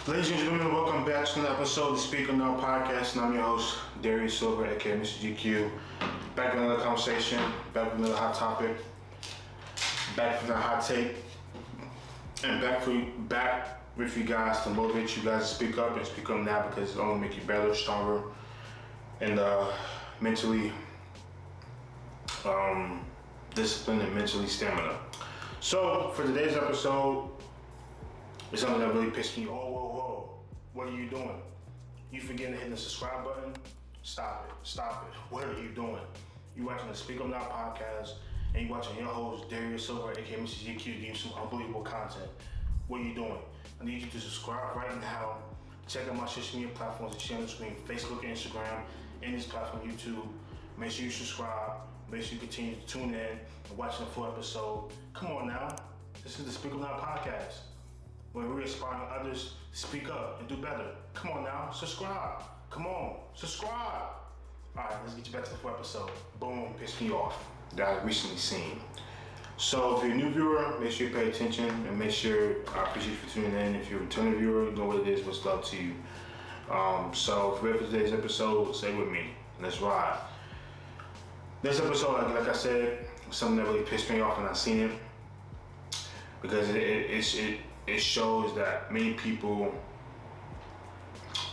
Ladies and gentlemen, welcome back to another episode of the Speak Up Now podcast, and I'm your host, Darius Silver, aka Mr. GQ. Back with another conversation, back with another hot topic, back with another hot take, and back with you guys to motivate you guys to speak up and speak up now because it's only make you better, stronger, and mentally disciplined and mentally stamina. So for today's episode, it's something that really pissed me off. Whoa. What are you doing? You forgetting to hit the subscribe button? Stop it. What are you doing? You watching the Speak Up Now podcast and you watching your host, Darius Silver, aka Mr. GQ, give you some unbelievable content. What are you doing? I need you to subscribe right now. Check out my social media platforms that you see on the screen, Facebook and Instagram, and this platform, YouTube. Make sure you subscribe. Make sure you continue to tune in and watch the full episode. Come on now. This is the Speak Up Now podcast, where we're inspiring others to speak up and do better. Come on now, subscribe. Come on, subscribe. All right, let's get you back to the full episode. Boom, pissed me off that I recently seen. So if you're a new viewer, make sure you pay attention and make sure I appreciate you for tuning in. If you're a returning viewer, you know what it is, what's love to you. So if you're ready for today's episode, stay with me. Let's ride. This episode, like I said, was something that really pissed me off when I seen it, because it shows that many people,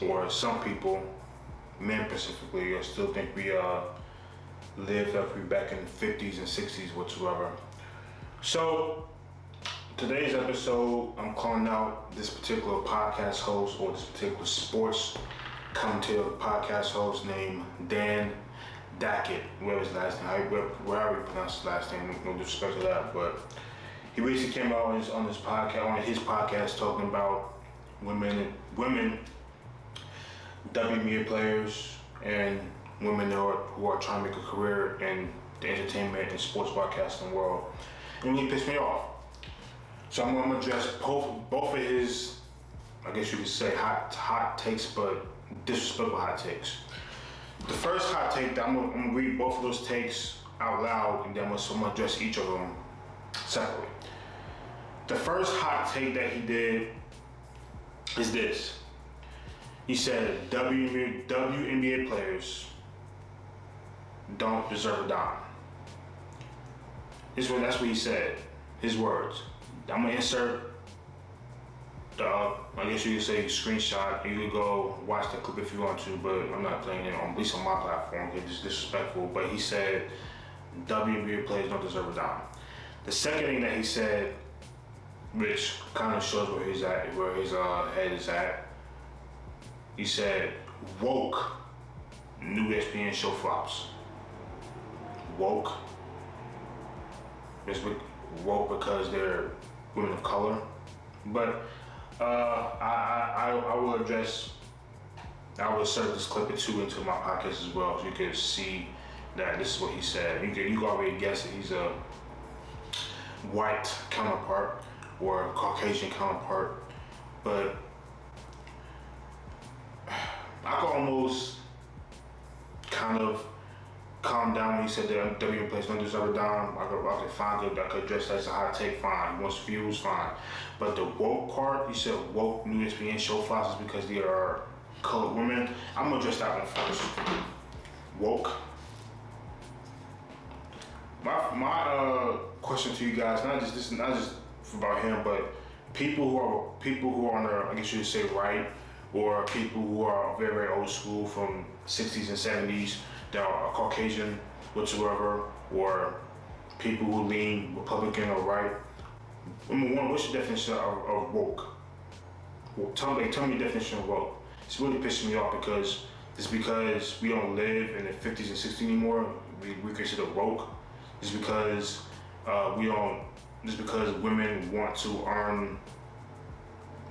or some people, men specifically, still think we lived like we back in the 50s and 60s whatsoever. So today's episode, I'm calling out this particular podcast host, or this particular sports commentator podcast host named Dan Dakich, whatever his last name, however you pronounce his last name, no disrespect to that, but he recently came out on his podcast talking about women WNBA players and women who are trying to make a career in the entertainment and sports broadcasting world. And he pissed me off. So I'm going to address both of his, I guess you could say, hot takes, but disrespectful hot takes. The first hot take, I'm going to read both of those takes out loud, and then I'm going to address each of them separately. The first hot take that he did is this. He said WNBA players don't deserve a dime. That's what he said. His words. I'm gonna insert I guess you could say screenshot. You could go watch the clip if you want to, but I'm not playing it at least on my platform. It's disrespectful. But he said WNBA players don't deserve a dime. The second thing that he said, which kind of shows where his head is at, he said, woke new ESPN show flops. Woke because they're women of color. But I will insert this clip or two into my podcast as well, so you can see that this is what he said. You can already guess it. He's a white counterpart or Caucasian counterpart, but I could almost kind of calm down when he said that WNBA players don't deserve a dime. I could address that as a hot take, fine. He wants views, fine. But the woke part, he said woke new ESPN show flops is because they are colored women. I'm gonna address that one first. Woke. My question to you guys, not just about him, but people who are on the, I guess you would say, right, or people who are very, very old school from 60s and 70s that are Caucasian whatsoever, or people who lean Republican or right. Number one, what's your definition of woke? Well, tell me the definition of woke. It's really pissing me off because we don't live in the 50s and 60s anymore. We consider woke. It's because women want to earn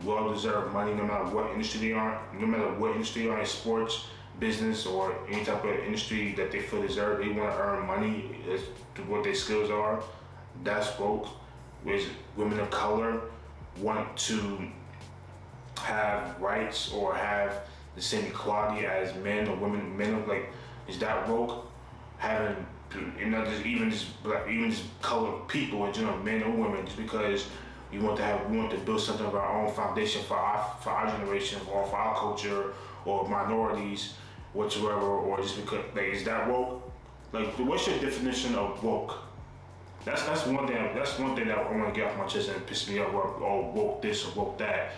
well-deserved money no matter what industry they are. No matter what industry they are in, sports, business, or any type of industry that they feel deserve, they want to earn money as to what their skills are. That's woke. Whereas women of color want to have rights or have the same equality as men or women. Is that woke? Having, even just colored people in general, men or women, just because We want to build something of our own foundation for our generation, or for our culture, or minorities, whatsoever, or just because, like, is that woke? Like, what's your definition of woke? That's one thing. That's one thing that I want to get off my chest and piss me off. Oh, woke this or woke that.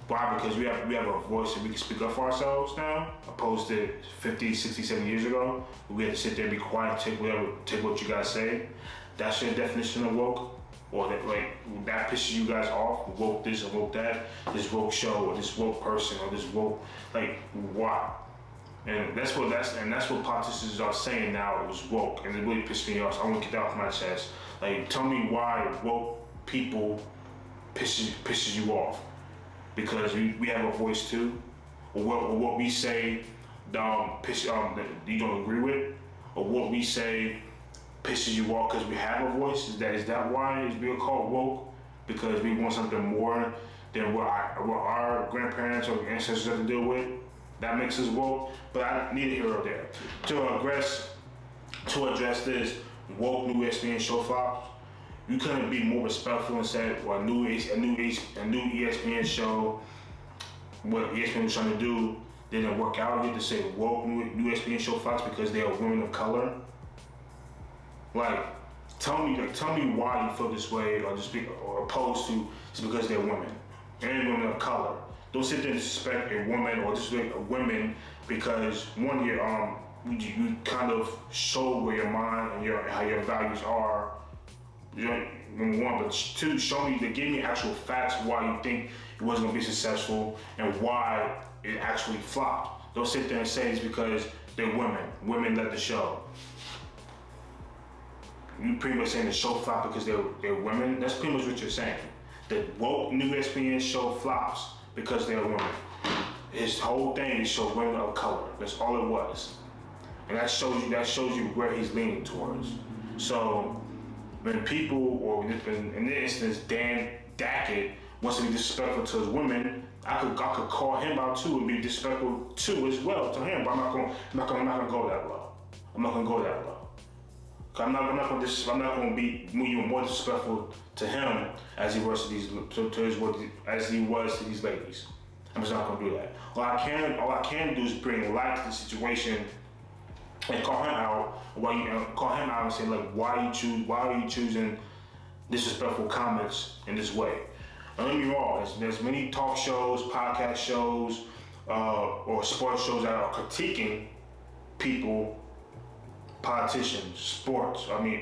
Why? Because we have a voice and we can speak up for ourselves now, opposed to 50, 60, 70 years ago. We had to sit there and be quiet, take what you guys say. That's your definition of woke? Or that pisses you guys off? Woke this or woke that? This woke show or this woke person or this woke, like, why? And that's what politicians are saying now. It was woke, and it really pissed me off. So I want to get that off my chest. Like, tell me why woke people pisses you off. Because we have a voice too, or what we say you don't agree with, or what we say pisses you off because we have a voice. Is that why we are called woke? Because we want something more than what our grandparents or ancestors had to deal with. That makes us woke. But I need a hero there to address this woke new ESPN show flops. You couldn't be more respectful and said, well, a new ESPN show, what ESPN was trying to do didn't work out. You had to say woke new ESPN show flops because they are women of color. Like, tell me why you feel this way, or opposed to just because they're women and women of color. Don't sit there and disrespect a woman or disrespect a women because one, you kind of show where your mind and how your values are. Number one, but two, give me actual facts why you think it wasn't gonna be successful and why it actually flopped. Don't sit there and say it's because they're women. Women led the show. You pretty much saying the show flopped because they're women. That's pretty much what you're saying. The woke new ESPN show flops because they're women. His whole thing is show women of color. That's all it was, and that shows you where he's leaning towards. So. When people, or in this instance, Dan Dakich wants to be disrespectful to his women, I could call him out too and be disrespectful too as well to him. But I'm not gonna go that low. I'm not gonna go that low. I'm not gonna be even more disrespectful to him as he was to these ladies. I'm just not gonna do that. All I can do is bring light to the situation. And call him out and say, like, why are you choosing disrespectful comments in this way? Don't get me wrong, there's many talk shows, podcast shows, or sports shows that are critiquing people, politicians,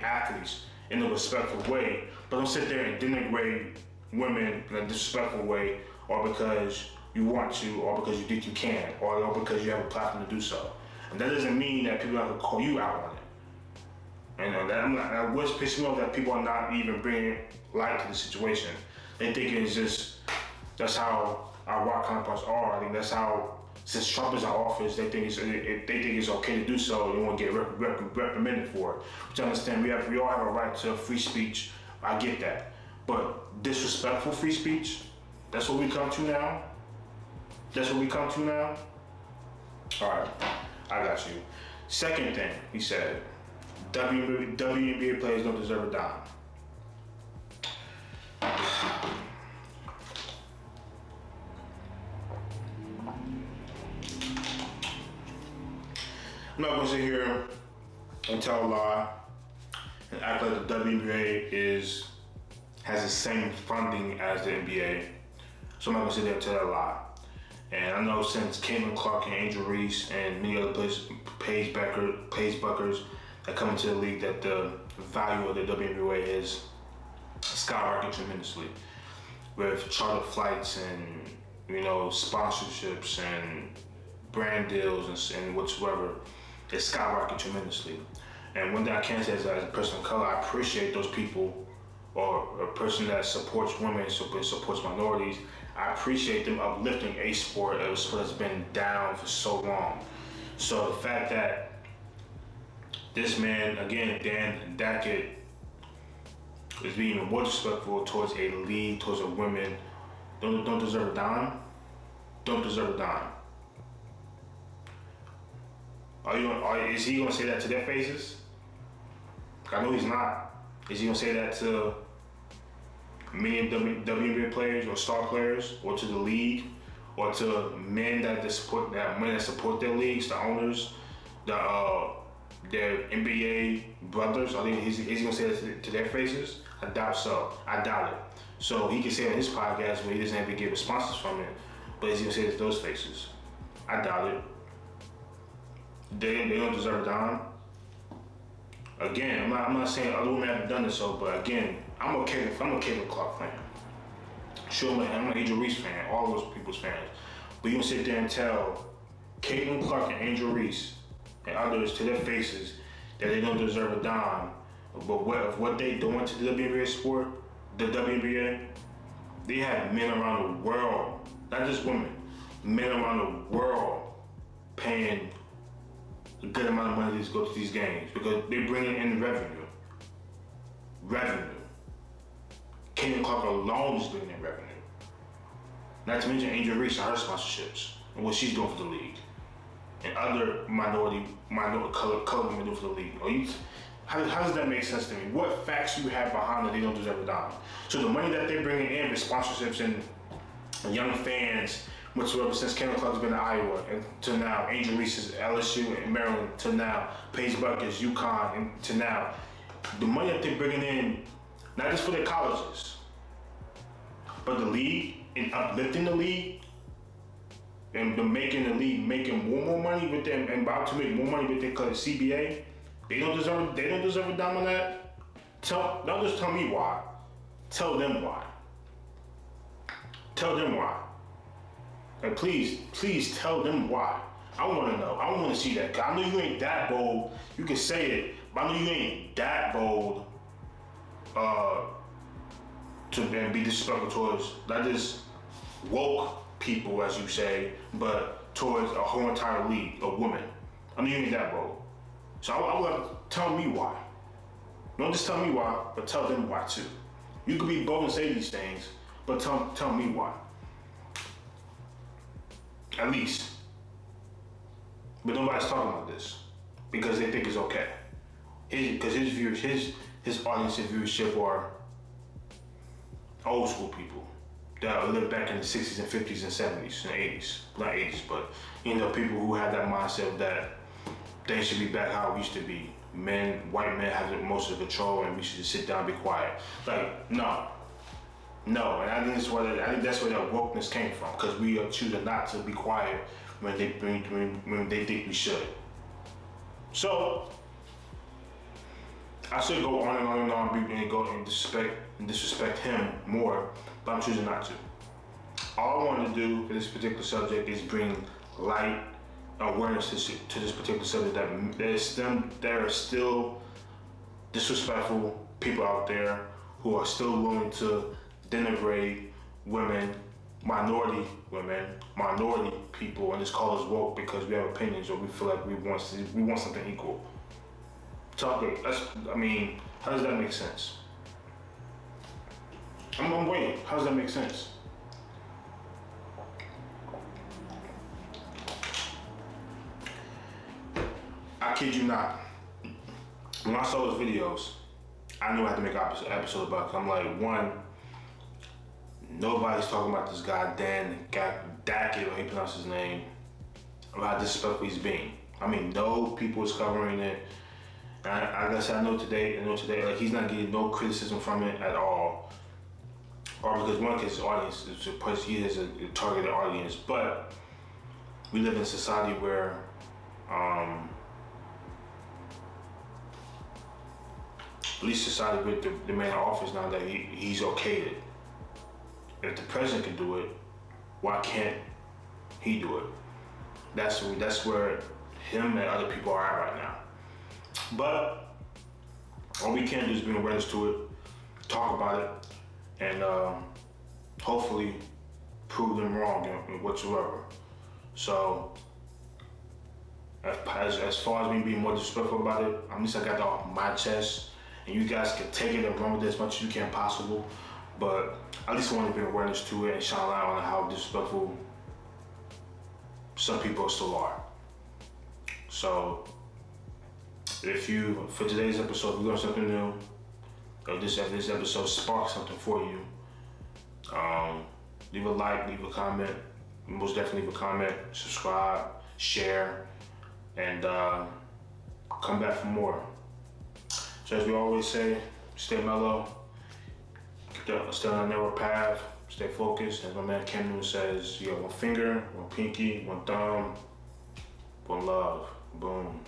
athletes in a respectful way, but don't sit there and denigrate women in a disrespectful way, or because you want to, or because you think you can, or because you have a platform to do so. And that doesn't mean that people are going to call you out on it. And what's pissing me off that people are not even bringing light to the situation. They think it's just, that's how our rock counterparts are. I think that's how, since Trump is in office, they think it's okay to do so. They won't get reprimanded for it. Which I understand, we all have a right to free speech. I get that. But disrespectful free speech, that's what we come to now? All right. I got you. Second thing, he said, WNBA players don't deserve a dime. I'm not going to sit here and tell a lie and act like the WNBA has the same funding as the NBA. So I'm not going to sit there and tell a lie. And I know since Caitlin Clark and Angel Reese and many other players, Paige Buckers that come into the league, that the value of the WNBA is skyrocketing tremendously with charter flights and sponsorships and brand deals and whatsoever. It's skyrocketing tremendously. And one thing I can say is that as a person of color, I appreciate those people, or a person that supports women, supports minorities. I appreciate them uplifting a sport that's been down for so long. So the fact that this man, again, Dan Dakich, is being more disrespectful towards a league, towards a women, don't deserve a dime. Don't deserve a dime. Is he gonna say that to their faces? I know he's not. Is he gonna say that to many WNBA players or star players, or to the league, or to men that support their leagues, the owners, their NBA brothers? Are he's gonna say that to their faces? I doubt so. I doubt it. So he can say on his podcast where he doesn't have to get responses from it, but he's gonna say it to those faces. I doubt it. They don't deserve a dime. Again, I'm not saying other women haven't done it so, but again, I'm a Caitlin Clark fan. Sure, I'm an Angel Reese fan, all those people's fans. But you can sit there and tell Caitlin Clark and Angel Reese and others to their faces that they don't deserve a dime. But what they doing to the WNBA sport, the WNBA, they have men around the world, not just women, men around the world paying a good amount of money to go to these games because they're bringing in revenue. Caitlin Clark alone is bringing in revenue. Not to mention Angel Reese and her sponsorships and what she's doing for the league, and other minority color women doing for the league. How does that make sense to me? What facts you have behind that they don't deserve a dime? So the money that they're bringing in with sponsorships and young fans, whatsoever, since Caitlin Clark's been in Iowa, and to now Angel Reese is LSU and Maryland, to now Paige Buckets, UConn, and to now, the money that they're bringing in, not just for their colleges, but the league, and uplifting the league, and making the league making more money with them, and about to make more money with their CBA. They don't deserve a dime on that. Don't just tell me why. Tell them why. Tell them why. And please tell them why. I want to know. I want to see that. Cause I know you ain't that bold. You can say it, but I know you ain't that bold to be disrespectful towards not just woke people, as you say, but towards a whole entire league of women. I know you ain't that bold. So I would like to tell me why. Don't just tell me why, but tell them why too. You could be bold and say these things, but tell me why. At least. But nobody's talking about this because they think it's okay. Because his viewers, his audience and viewership are old school people that lived back in the 60s and 50s and 70s and 80s. Not 80s, but people who had that mindset that things should be back how it used to be. White men have most of the control and we should just sit down and be quiet. Like, no. And I think that's where that wokeness came from, because we are choosing not to be quiet when they think we should. So I should go on and on and go and disrespect him more, but I'm choosing not to. All I want to do for this particular subject is bring light, awareness to this particular subject, that there are still disrespectful people out there who are still willing to denigrate women, minority people, and just call us woke because we have opinions or we feel like we want something equal. How does that make sense? I'm waiting. How does that make sense? I kid you not. When I saw those videos, I knew I had to make an episode about it. I'm like, one, nobody's talking about this guy, Dakich, or he pronounced his name, about how disrespectful he's being. No people is covering it. And I guess I know today, like, he's not getting no criticism from it at all. Or because one, his audience he is a targeted audience. But we live in a society where at least society with the man in office now, that he's okayed it. If the president can do it, why can't he do it? That's where him and other people are at right now. But all we can do is bring awareness to it, talk about it, and hopefully prove them wrong whatsoever. So as far as me being more disrespectful about it, at least I got that off my chest, and you guys can take it and run with it as much as you can possible. But at least I want to bring awareness to it and shine a light on how disrespectful some people still are. So for today's episode, we learned something new, if this episode sparked something for you, Leave a like, leave a comment. Most definitely leave a comment, subscribe, share, and come back for more. So as we always say, stay mellow, stay on a narrow path, stay focused. As my man Ken Newton says, you got one finger, one pinky, one thumb, one love. Boom.